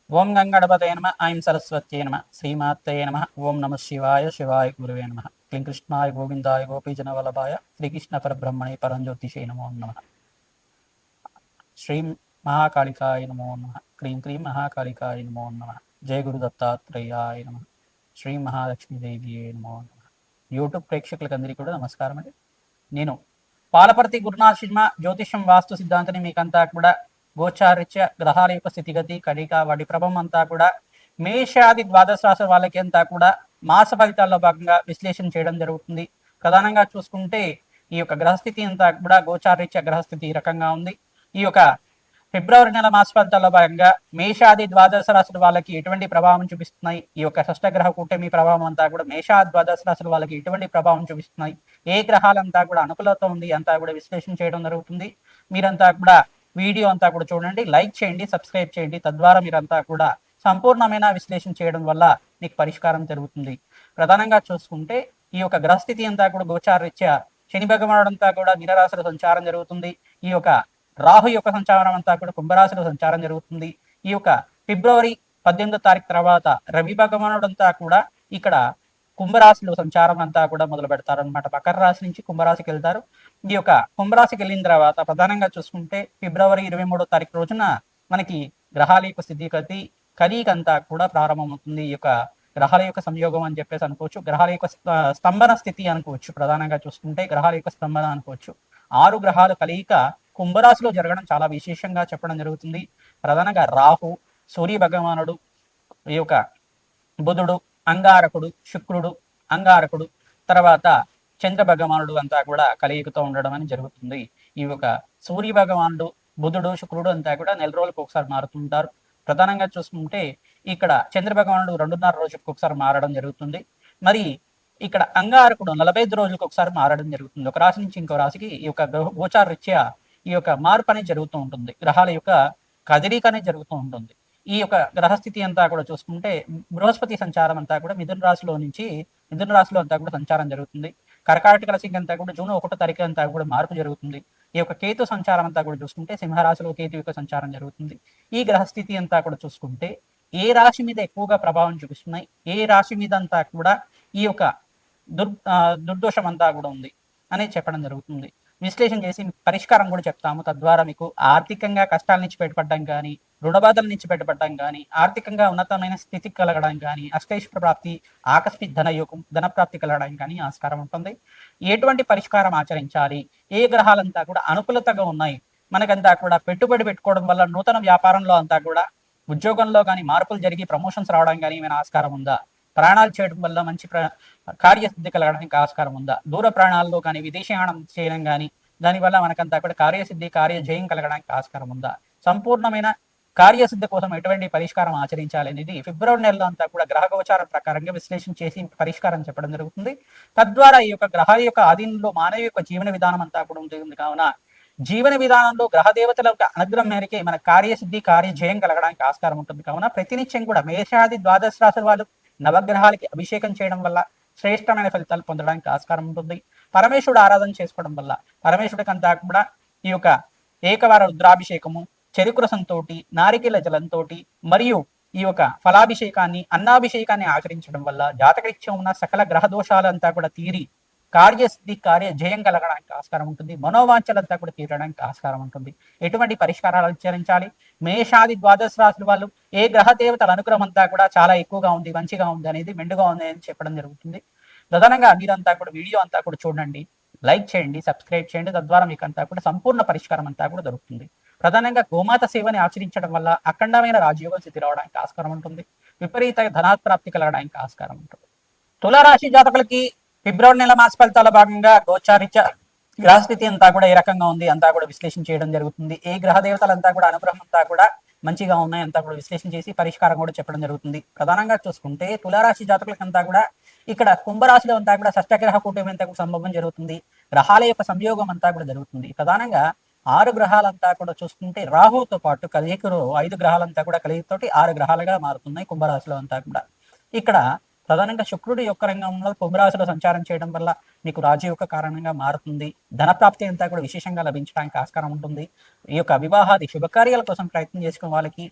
ఓం గంగణపతయ నమ ఐం సరస్వత్యై నమ శ్రీమాత్రయ నమ ఓం నమ శివాయ శివాయ గురువే నమ క్లీం కృష్ణాయ గోవిందాయ గోపీజన వల్లభాయ శ్రీకృష్ణ పరబ్రహ్మణే పరంజ్యోతిషే నమో నమ శ్రీం మహాకాళికాయ నమో నమ క్లీం క్లీం మహాకాళికాయ నమో నమ జయ గురు దత్తాత్రేయాయ నమ శ్రీ మహాలక్ష్మీదేవియే నమో నమ యూట్యూబ్ ప్రేక్షకులకు అందరికీ కూడా నమస్కారం అండి. నేను పాలపర్తి గురునాథ్ శర్మ జ్యోతిషం వాస్తు సిద్ధాంతిని మీకంతా కూడా గోచారిత్య గ్రహాల యొక్క స్థితిగతి కడిక వాటి ప్రభావం అంతా కూడా మేషాది ద్వాదశ రాశి వాళ్ళకి అంతా కూడా మాస ఫలితాల్లో భాగంగా విశ్లేషణ చేయడం జరుగుతుంది. ప్రధానంగా చూసుకుంటే ఈ యొక్క గ్రహస్థితి అంతా కూడా గోచారిత్య గ్రహస్థితి ఈ రకంగా ఉంది. ఈ యొక్క ఫిబ్రవరి నెల మాస ఫలితాల్లో భాగంగా మేషాది ద్వాదశ రాశుల వాళ్ళకి ఎటువంటి ప్రభావం చూపిస్తున్నాయి, ఈ యొక్క షష్టగ్రహ కూటమి ప్రభావం అంతా కూడా మేషాది ద్వాదశ రాశుల వాళ్ళకి ఎటువంటి ప్రభావం చూపిస్తున్నాయి, ఏ గ్రహాలంతా కూడా అనుకూలత ఉంది అంతా కూడా విశ్లేషణ చేయడం జరుగుతుంది. మీరంతా కూడా వీడియో అంతా కూడా చూడండి, లైక్ చేయండి, సబ్స్క్రైబ్ చేయండి. తద్వారా మీరంతా కూడా సంపూర్ణమైన విశ్లేషణ చేయడం వల్ల మీకు పరిష్కారం జరుగుతుంది. ప్రధానంగా చూసుకుంటే ఈ యొక్క గ్రహస్థితి అంతా కూడా గోచారరీత్యా శని భగవానుడు అంతా కూడా మీనరాశిలో సంచారం జరుగుతుంది. ఈ యొక్క రాహు యొక్క సంచారం అంతా కూడా కుంభరాశిలో సంచారం జరుగుతుంది. ఈ యొక్క ఫిబ్రవరి 18వ తారీఖు తర్వాత రవి భగవానుడు అంతా కూడా ఇక్కడ కుంభరాశిలో సంచారం అంతా కూడా మొదలు పెడతారు అనమాట. మకర రాశి నుంచి కుంభరాశికి వెళ్తారు. ఈ యొక్క కుంభరాశికి వెళ్ళిన తర్వాత ప్రధానంగా చూసుకుంటే ఫిబ్రవరి 23వ తారీఖు రోజున మనకి గ్రహాల యొక్క స్థితిగతి కరీకంతా కూడా ప్రారంభమవుతుంది. ఈ యొక్క గ్రహాల యొక్క సంయోగం అని చెప్పేసి అనుకోవచ్చు, గ్రహాల యొక్క స్తంభన స్థితి అనుకోవచ్చు. ప్రధానంగా చూసుకుంటే గ్రహాల యొక్క స్తంభన అనుకోవచ్చు. 6 గ్రహాలు కలయిక కుంభరాశిలో జరగడం చాలా విశేషంగా చెప్పడం జరుగుతుంది. ప్రధానంగా రాహు, సూర్య భగవానుడు, ఈ యొక్క బుధుడు, అంగారకుడు, శుక్రుడు, అంగారకుడు, తర్వాత చంద్ర భగవానుడు అంతా కూడా కలయికతో ఉండడం అని జరుగుతుంది. ఈ యొక్క సూర్య భగవానుడు, బుధుడు, శుక్రుడు అంతా కూడా నెల రోజులకు ఒకసారి మారుతుంటారు. ప్రధానంగా చూసుకుంటే ఇక్కడ చంద్ర భగవానుడు 2.5 రోజులకు ఒకసారి మారడం జరుగుతుంది. మరి ఇక్కడ అంగారకుడు 45 రోజులకు ఒకసారి మారడం జరుగుతుంది. ఒక రాశి నుంచి ఇంకో రాశికి ఈ యొక్క గోచార రీత్యా ఈ యొక్క మార్పు అనేది జరుగుతూ ఉంటుంది. గ్రహాల యొక్క కదలిక అనేది జరుగుతూ ఉంటుంది. ఈ యొక్క గ్రహస్థితి అంతా కూడా చూసుకుంటే బృహస్పతి సంచారం అంతా కూడా మిథున రాశిలో అంతా కూడా సంచారం జరుగుతుంది. కర్కాటక రాశికి అంతా కూడా జూన్ 1వ తారీఖు అంతా కూడా మార్పు జరుగుతుంది. ఈ యొక్క కేతు సంచారం అంతా కూడా చూసుకుంటే సింహరాశిలో కేతు యొక్క సంచారం జరుగుతుంది. ఈ గ్రహస్థితి అంతా కూడా చూసుకుంటే ఏ రాశి మీద ఎక్కువగా ప్రభావం చూపిస్తున్నాయి, ఏ రాశి మీద అంతా కూడా ఈ యొక్క దుర్దోషం అంతా కూడా ఉంది అనేది చెప్పడం జరుగుతుంది. విశ్లేషణ చేసి పరిష్కారం కూడా చెప్తాము. తద్వారా మీకు ఆర్థికంగా కష్టాల నుంచి బయటపడడం కానీ, రుణబాధల నుంచి బయటపడడం కానీ, ఆర్థికంగా ఉన్నతమైన స్థితి కలగడం కానీ, అష్టైశ్వర్య ప్రాప్తి, ఆకస్మిక ధన ప్రాప్తి కలగడం కానీ ఆస్కారం ఉంటుంది. ఎటువంటి పరిష్కారం ఆచరించాలి, ఏ గ్రహాలంతా కూడా అనుకూలతగా ఉన్నాయి, మనకంతా కూడా పెట్టుబడి పెట్టుకోవడం వల్ల నూతన వ్యాపారంలో అంతా కూడా ఉద్యోగంలో కానీ మార్పులు జరిగి ప్రమోషన్స్ రావడం కానీ ఏమైనా ఆస్కారం ఉందా, ప్రయాణాలు చేయడం వల్ల మంచి కార్యసిద్ధి కలగడానికి ఆస్కారం ఉందా, దూర ప్రయాణాల్లో కానీ విదేశీయానం చేయడం కానీ దానివల్ల మనకంతా కూడా కార్యసిద్ధి కార్యజయం కలగడానికి ఆస్కారం ఉందా, సంపూర్ణమైన కార్యసిద్ధి కోసం ఎటువంటి పరిష్కారం ఆచరించాలి అనేది ఫిబ్రవరి నెలలో అంతా కూడా గ్రహ గోచారం ప్రకారంగా విశ్లేషణ చేసి పరిష్కారం చెప్పడం జరుగుతుంది. తద్వారా ఈ యొక్క గ్రహాల యొక్క ఆధీనంలో మానవ యొక్క జీవన విధానం అంతా కూడా ఉంటుంది. కావున జీవన విధానంలో గ్రహ దేవతల యొక్క అనుగ్రహం మేరకే మన కార్యసిద్ధి కార్యజయం కలగడానికి ఆస్కారం ఉంటుంది. కావున ప్రతినిత్యం కూడా మేషాది ద్వాదశ రాశుల వాళ్ళు నవగ్రహాలకి అభిషేకం చేయడం వల్ల శ్రేష్టమైన ఫలితాలు పొందడానికి ఆస్కారం ఉంటుంది. పరమేశ్వరుడు ఆరాధన చేసుకోవడం వల్ల పరమేశ్వరుడికి అంతా కూడా ఈ యొక్క ఏకవార రుద్రాభిషేకము, చెరుకు రసంతో, నారికేల జలంతో మరియు ఈ యొక్క ఫలాభిషేకాన్ని, అన్నాభిషేకాన్ని ఆచరించడం వల్ల జాతకరీత్యం ఉన్న సకల గ్రహ దోషాలంతా కూడా తీరి కార్యసిద్ధి కార్యజయం కలగడానికి ఆస్కారం ఉంటుంది. మనోవాంఛలంతా కూడా తీరడానికి ఆస్కారం ఉంటుంది. ఎటువంటి పరిష్కారాలు ఆచరించాలి, మేషాది ద్వాదశ రాశుల వాళ్ళు ఏ గ్రహ దేవతల అనుగ్రహం అంతా కూడా చాలా ఎక్కువగా ఉంది, మంచిగా ఉంది అనేది, మెండుగా ఉంది అని చెప్పడం జరుగుతుంది. ప్రధానంగా మీరంతా కూడా వీడియో అంతా కూడా చూడండి, లైక్ చేయండి, సబ్స్క్రైబ్ చేయండి. తద్వారా మీకు అంతా కూడా సంపూర్ణ పరిష్కారం అంతా కూడా దొరుకుతుంది. ప్రధానంగా గోమాత సేవని ఆచరించడం వల్ల అఖండమైన రాజయోగం స్థితి రావడానికి ఆస్కారం ఉంటుంది. విపరీత ధనాత్ప్రాప్తి కలగడానికి ఆస్కారం ఉంటుంది. తులారాశి జాతకులకి ఫిబ్రవరి నెల మాస ఫలితాల భాగంగా గోచారిత్య గ్రహస్థితి అంతా కూడా ఏ రకంగా ఉంది అంతా కూడా విశ్లేషణ చేయడం జరుగుతుంది. ఏ గ్రహ దేవతలంతా కూడా అనుగ్రహం అంతా కూడా మంచిగా ఉన్నాయి అంతా కూడా విశ్లేషణ చేసి పరిష్కారం కూడా చెప్పడం జరుగుతుంది. ప్రధానంగా చూసుకుంటే తులారాశి జాతకులకంతా కూడా ఇక్కడ కుంభరాశిలో అంతా కూడా షష్టగ్రహ కూటమి అంతా కూడా సంభవం జరుగుతుంది. గ్రహాల యొక్క సంయోగం అంతా కూడా జరుగుతుంది. ప్రధానంగా 6 గ్రహాలంతా కూడా చూసుకుంటే రాహుతో పాటు కలియకులో 5 గ్రహాలంతా కూడా కలియతోటి 6 గ్రహాలుగా మారుతున్నాయి కుంభరాశిలో అంతా కూడా. ఇక్కడ ప్రధానంగా శుక్రుడు యొక్క రంగంలో కుంభరాశిలో సంచారం చేయడం వల్ల మీకు రాజు యొక్క కారణంగా మారుతుంది. ధనప్రాప్తి అంతా కూడా విశేషంగా లభించడానికి ఆస్కారం ఉంటుంది. ఈ యొక్క వివాహాది శుభకార్యాల కోసం ప్రయత్నం చేసుకునే వాళ్ళకి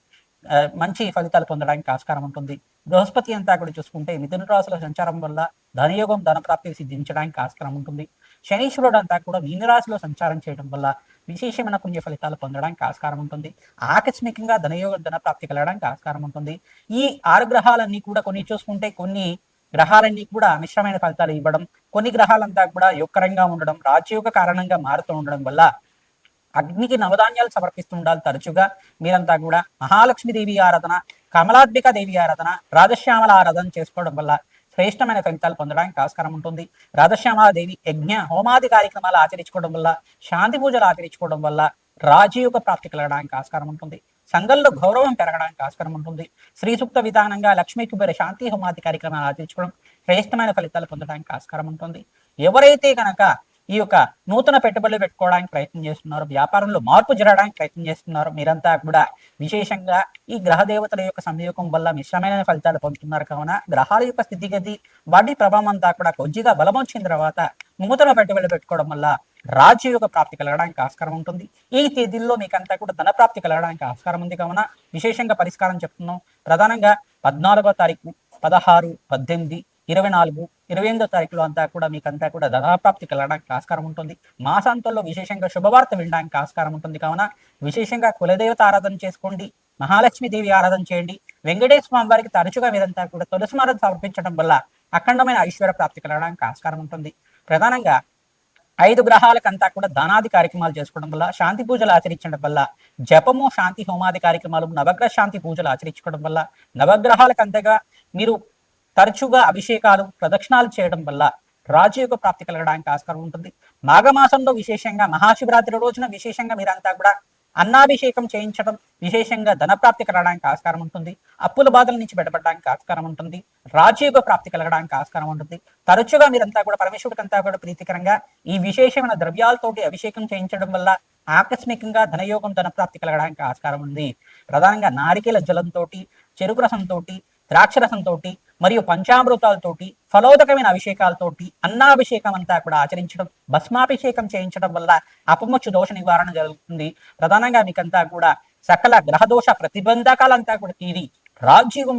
మంచి ఫలితాలు పొందడానికి ఆస్కారం ఉంటుంది. బృహస్పతి అంతా కూడా చూసుకుంటే మిథున రాశిలో సంచారం వల్ల ధనయోగం ధనప్రాప్తి సిద్ధించడానికి ఆస్కారం ఉంటుంది. శనీశ్వరుడు అంతా కూడా మీనరాశిలో సంచారం చేయడం వల్ల విశేషమైన పుణ్య ఫలితాలు పొందడానికి ఆస్కారం ఉంటుంది. ఆకస్మికంగా ధనయోగం ధనప్రాప్తి కలగడానికి ఆస్కారం ఉంటుంది. ఈ 6 గ్రహాలన్నీ కూడా కొన్ని చూసుకుంటే కొన్ని గ్రహాలన్నీ కూడా మిశ్రమైన ఫలితాలు ఇవ్వడం, కొన్ని గ్రహాలంతా కూడా యుక్కరంగా ఉండడం, రాజయోగ కారణంగా మారుతూ ఉండడం వల్ల అగ్నికి నవధాన్యాలు సమర్పిస్తూ ఉండాలి తరచుగా. మీరంతా కూడా మహాలక్ష్మీదేవి ఆరాధన, కమలాత్మిక దేవి ఆరాధన, రాధశ్యామల ఆరాధన చేసుకోవడం వల్ల శ్రేష్టమైన ఫలితాలు పొందడానికి ఆస్కారం ఉంటుంది. రాధశ్యామలాదేవి యజ్ఞ హోమాది కార్యక్రమాలు ఆచరించుకోవడం వల్ల, శాంతి పూజలు ఆచరించుకోవడం వల్ల రాజయోగ ప్రాప్తి కలగడానికి ఆస్కారం ఉంటుంది. సంఘంలో గౌరవం పెరగడానికి ఆస్కారం ఉంటుంది. శ్రీ సూక్త విధానంగా లక్ష్మీ కుబేర శాంతి హోమాది కార్యక్రమాలు ఆచరించుకోవడం శ్రేష్టమైన ఫలితాలు పొందడానికి ఆస్కారం ఉంటుంది. ఎవరైతే కనుక ఈ యొక్క నూతన పెట్టుబడులు పెట్టుకోవడానికి ప్రయత్నం చేస్తున్నారు, వ్యాపారంలో మార్పు జరగడానికి ప్రయత్నం చేస్తున్నారు, మీరంతా కూడా విశేషంగా ఈ గ్రహ దేవతల యొక్క సంయోగం వల్ల మిశ్రమైన ఫలితాలు పొందుతున్నారు. కావున గ్రహాల యొక్క స్థితిగతి వాటి ప్రభావం అంతా కూడా కొద్దిగా బలం వచ్చిన తర్వాత నూతన పెట్టుబడులు పెట్టుకోవడం వల్ల రాజ్యయోగ ప్రాప్తి కలగడానికి ఆస్కారం ఉంటుంది. ఈ తేదీల్లో మీకంతా కూడా ధన ప్రాప్తి కలగడానికి ఆస్కారం ఉంది. కావున విశేషంగా పరిష్కారం చెప్తున్నాం. ప్రధానంగా 14వ తారీఖు, 16, 18, 24, 28వ తారీఖులో అంతా కూడా మీకంతా కూడా ధనప్రాప్తి కలగడానికి ఆస్కారం ఉంటుంది. మాసాంతంలో విశేషంగా శుభవార్త వినడానికి ఆస్కారం ఉంటుంది. కావున విశేషంగా కులదేవత ఆరాధన చేసుకోండి, మహాలక్ష్మీదేవి ఆరాధన చేయండి, వెంకటేశ్వర స్వామి వారికి తరచుగా మీరంతా కూడా తులసిమాలను సమర్పించడం వల్ల అఖండమైన ఐశ్వర్య ప్రాప్తి కలగడానికి ఆస్కారం ఉంటుంది. ప్రధానంగా 5 గ్రహాలకంతా కూడా దానాది కార్యక్రమాలు చేసుకోవడం వల్ల, శాంతి పూజలు ఆచరించడం వల్ల, జపము శాంతి హోమాది కార్యక్రమాలు, నవగ్రహ శాంతి పూజలు ఆచరించుకోవడం వల్ల, నవగ్రహాలకంతగా మీరు తరచుగా అభిషేకాలు ప్రదక్షిణాలు చేయడం వల్ల రాజయోగ ప్రాప్తి కలగడానికి ఆస్కారం ఉంటుంది. మాఘమాసంలో విశేషంగా మహాశివరాత్రి రోజున విశేషంగా మీరంతా కూడా అన్నాభిషేకం చేయించడం విశేషంగా ధనప్రాప్తి కలగడానికి ఆస్కారం ఉంటుంది. అప్పుల బాధల నుంచి బయటపడడానికి ఆస్కారం ఉంటుంది. రాజయోగ ప్రాప్తి కలగడానికి ఆస్కారం ఉంటుంది. తరచుగా మీరంతా కూడా పరమేశ్వరుడికి అంతా కూడా ప్రీతికరంగా ఈ విశేషమైన ద్రవ్యాలతోటి అభిషేకం చేయించడం వల్ల ఆకస్మికంగా ధనయోగం ధనప్రాప్తి కలగడానికి ఆస్కారం ఉంది. ప్రధానంగా నారికేల జలంతో, చెరుకు రసంతో, ద్రాక్షరసంతో మరియు పంచామృతాలతోటి ఫలోదకమైన అభిషేకాలతోటి అన్నాభిషేకం అంతా కూడా ఆచరించడం, భస్మాభిషేకం చేయించడం వల్ల అపమృత్యు దోష నివారణ జరుగుతుంది. ప్రధానంగా మీకంతా కూడా సకల గ్రహదోష ప్రతిబంధకాలంతా కూడా తీరి రాజయోగం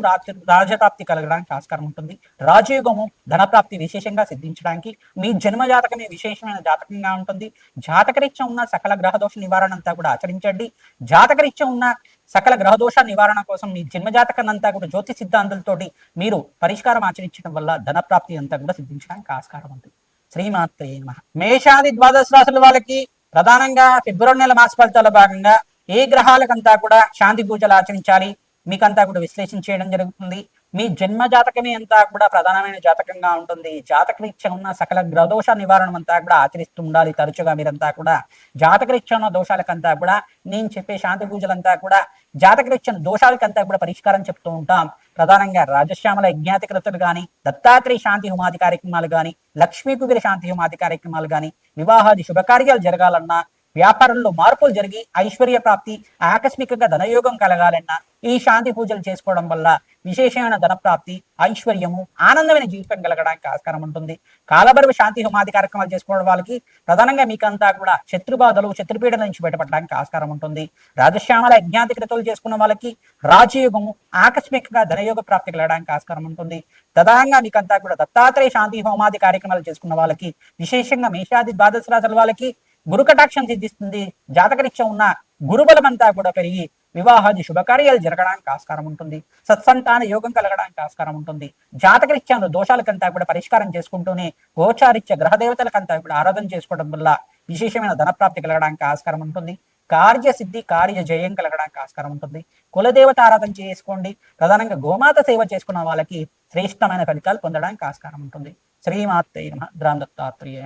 రాజప్రాప్తి కలగడానికి ఆస్కారం ఉంటుంది. రాజయోగము ధనప్రాప్తి విశేషంగా సిద్ధించడానికి మీ జన్మ జాతకమే విశేషమైన జాతకంగా ఉంటుంది. జాతకరీత్యం ఉన్న సకల గ్రహదోష నివారణ అంతా కూడా ఆచరించండి. జాతకరీత్యం ఉన్న సకల గ్రహదోష నివారణ కోసం మీ జన్మజాతకాన్ని అంతా కూడా జ్యోతి సిద్ధాంతాలతోటి మీరు పరిష్కారం ఆచరించడం వల్ల ధనప్రాప్తి అంతా కూడా సిద్ధించడానికి ఆస్కారం ఉంటుంది. శ్రీమాత్రే నమః. మేషాది ద్వాదశ రాశుల వాళ్ళకి ప్రధానంగా ఫిబ్రవరి నెల మాస ఫలితాల భాగంగా ఏ గ్రహాలకంతా కూడా శాంతి పూజలు ఆచరించాలి మీకంతా కూడా విశ్లేషణ చేయడం జరుగుతుంది. మీ జన్మ జాతకమే అంతా కూడా ప్రధానమైన జాతకంగా ఉంటుంది. జాతకరీత్యా ఉన్న సకల గ్రహదోష నివారణ అంతా కూడా ఆచరిస్తూ ఉండాలి. తరచుగా మీరంతా కూడా జాతకరీత్యా ఉన్న దోషాలకంతా కూడా నేను చెప్పే శాంతి పూజలంతా కూడా జాతకరీత్యా దోషాలకంతా కూడా పరిష్కారం చెప్తూ ఉంటాం. ప్రధానంగా రాజశ్యామల యజ్ఞాతికృతులు కానీ, దత్తాత్రేయ శాంతి హోమాది కార్యక్రమాలు కానీ, లక్ష్మీ కుబేర శాంతి హోమాది కార్యక్రమాలు కానీ, వివాహాది శుభకార్యాలు జరగాలన్నా, వ్యాపారంలో మార్పులు జరిగి ఐశ్వర్య ప్రాప్తి ఆకస్మికంగా ధనయోగం కలగాలన్నా ఈ శాంతి పూజలు చేసుకోవడం వల్ల విశేషమైన ధనప్రాప్తి, ఐశ్వర్యము, ఆనందమైన జీవితం కలగడానికి ఆస్కారం ఉంటుంది. కాలభైరవ శాంతి హోమాది కార్యక్రమాలు చేసుకోవడం వాళ్ళకి ప్రధానంగా మీకంతా కూడా శత్రుబాధలు, శత్రుపీడల నుంచి బయటపడడానికి ఆస్కారం ఉంటుంది. రాజశ్యామల యజ్ఞాధికృతులు చేసుకున్న వాళ్ళకి రాజయోగము, ఆకస్మికంగా ధనయోగ ప్రాప్తి కలగడానికి ఆస్కారం ఉంటుంది. ప్రధానంగా మీకంతా కూడా దత్తాత్రేయ శాంతి హోమాది కార్యక్రమాలు చేసుకున్న వాళ్ళకి విశేషంగా మేషాది ద్వాదశ రాశుల వాళ్ళకి గురు కటాక్షం సిద్ధిస్తుంది. జాతకరీత్యా ఉన్న గురుబలం అంతా కూడా పెరిగి వివాహాది శుభకార్యాలు జరగడానికి ఆస్కారం ఉంటుంది. సత్సంతాన యోగం కలగడానికి ఆస్కారం ఉంటుంది. జాతకరీత్యా దోషాలకంతా కూడా పరిష్కారం చేసుకుంటూనే గోచారిత్య గ్రహ దేవతలకంతా కూడా ఆరాధన చేసుకోవడం వల్ల విశేషమైన ధనప్రాప్తి కలగడానికి ఆస్కారం ఉంటుంది. కార్యసిద్ధి, కార్య జయం కలగడానికి ఆస్కారం ఉంటుంది. కులదేవత ఆరాధన చేసుకోండి. ప్రధానంగా గోమాత సేవ చేసుకున్న వాళ్ళకి శ్రేష్టమైన ఫలితాలు పొందడానికి ఆస్కారం ఉంటుంది. శ్రీమాత్రే నమః. గ్రామ దత్తాత్రేయ.